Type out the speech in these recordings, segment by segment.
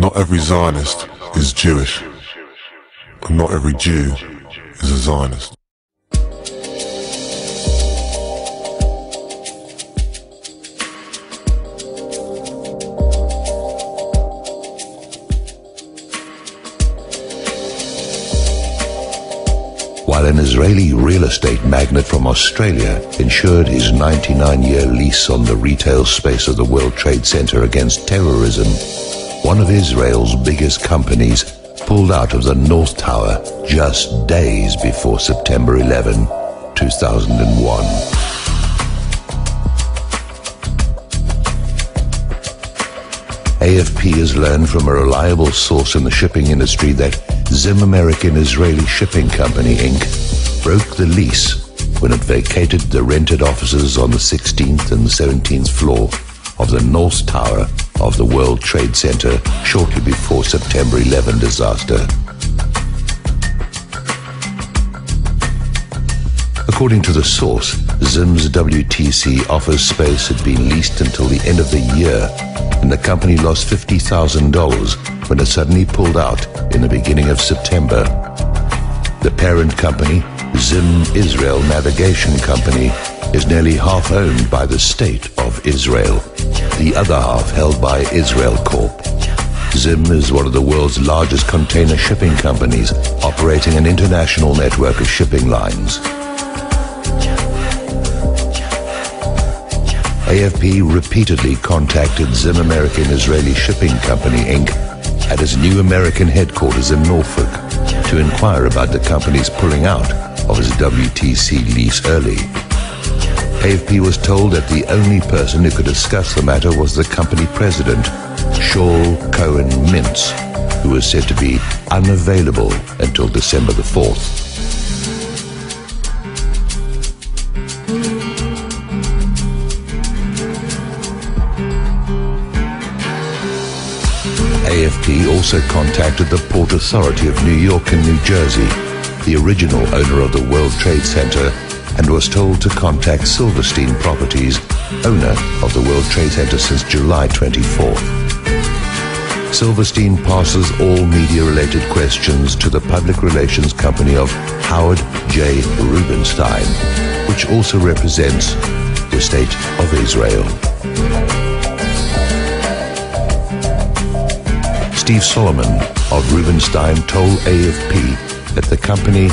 Not every Zionist is Jewish, and not every Jew is a Zionist. While an Israeli real estate magnate from Australia insured his 99-year lease on the retail space of the World Trade Center against terrorism, one of Israel's biggest companies pulled out of the North Tower just days before September 11, 2001. AFP has learned from a reliable source in the shipping industry that Zim American Israeli Shipping Company, Inc. broke the lease when it vacated the rented offices on the 16th and 17th floor of the North Tower of the World Trade Center shortly before September 11 disaster. According to the source, Zim's WTC office space had been leased until the end of the year, and the company lost $50,000 when it suddenly pulled out in the beginning of September. The parent company, Zim Israel Navigation Company, is nearly half owned by the State of Israel, the other half held by Israel Corp. Zim is one of the world's largest container shipping companies, operating an international network of shipping lines. AFP repeatedly contacted Zim American Israeli Shipping Company, Inc. at its new American headquarters in Norfolk to inquire about the company's pulling out of its WTC lease early. AFP was told that the only person who could discuss the matter was the company president, Shaul Cohen Mintz, who was said to be unavailable until December the 4th. AFP also contacted the Port Authority of New York and New Jersey, the original owner of the World Trade Center, and was told to contact Silverstein Properties, owner of the World Trade Center since July 24th. Silverstein passes all media-related questions to the public relations company of Howard J. Rubenstein, which also represents the State of Israel. Steve Solomon of Rubenstein told AFP that the company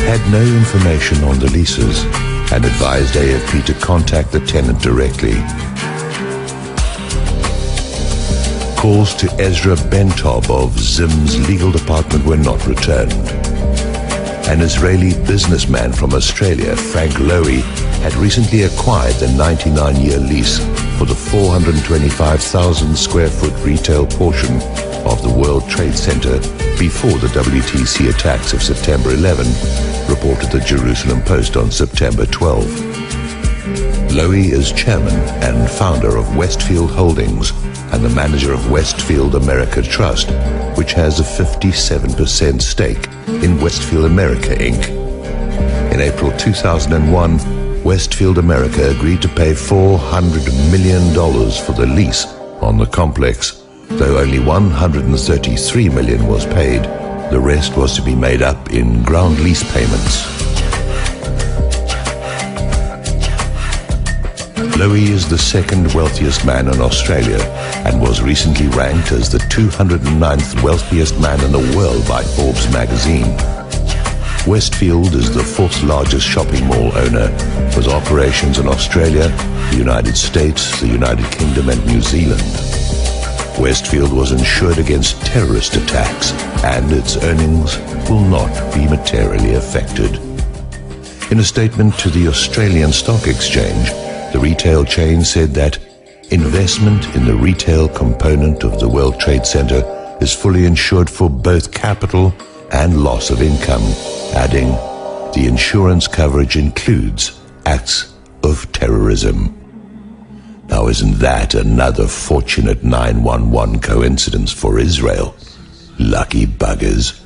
had no information on the leases and advised AFP to contact the tenant directly. Calls to Ezra Bentob of Zim's legal department were not returned. An Israeli businessman from Australia, Frank Lowy, had recently acquired the 99-year lease for the 425,000 square foot retail portion of the World Trade Center before the WTC attacks of September 11, reported the Jerusalem Post on September 12. Lowy is chairman and founder of Westfield Holdings and the manager of Westfield America Trust, which has a 57% stake in Westfield America, Inc. In April 2001, Westfield America agreed to pay $400 million for the lease on the complex. Though only $133 million was paid, the rest was to be made up in ground lease payments. Lowy is the second wealthiest man in Australia and was recently ranked as the 209th wealthiest man in the world by Forbes magazine. Westfield is the fourth largest shopping mall owner, with operations in Australia, the United States, the United Kingdom and New Zealand. Westfield was insured against terrorist attacks, and its earnings will not be materially affected. In a statement to the Australian Stock Exchange, the retail chain said that investment in the retail component of the World Trade Center is fully insured for both capital and loss of income, adding, the insurance coverage includes acts of terrorism. Now isn't that another fortunate 911 coincidence for Israel? Lucky buggers.